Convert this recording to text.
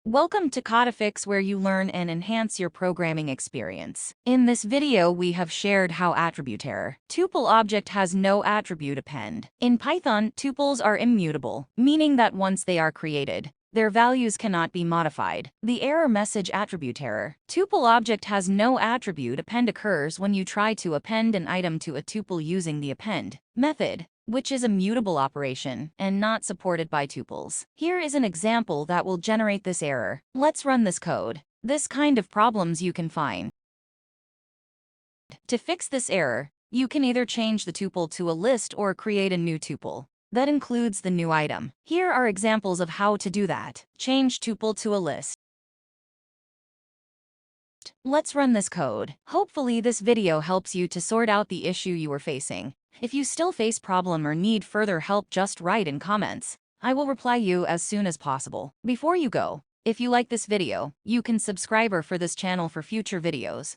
Welcome to Codifix, where you learn and enhance your programming experience. In this video, we have shared how attribute error. Tuple object has no attribute append. In Python, tuples are immutable, meaning that once they are created, their values cannot be modified. The error message attribute error. Tuple object has no attribute append occurs when you try to append an item to a tuple using the append method, which is a mutable operation and not supported by tuples. Here is an example that will generate this error. Let's run this code. This kind of problems you can find. To fix this error, you can either change the tuple to a list or create a new tuple that includes the new item. Here are examples of how to do that. Change tuple to a list. Let's run this code. Hopefully this video helps you to sort out the issue you are facing. If you still face problem or need further help, just write in comments. I will reply you as soon as possible. Before you go, if you like this video, you can subscribe for this channel for future videos.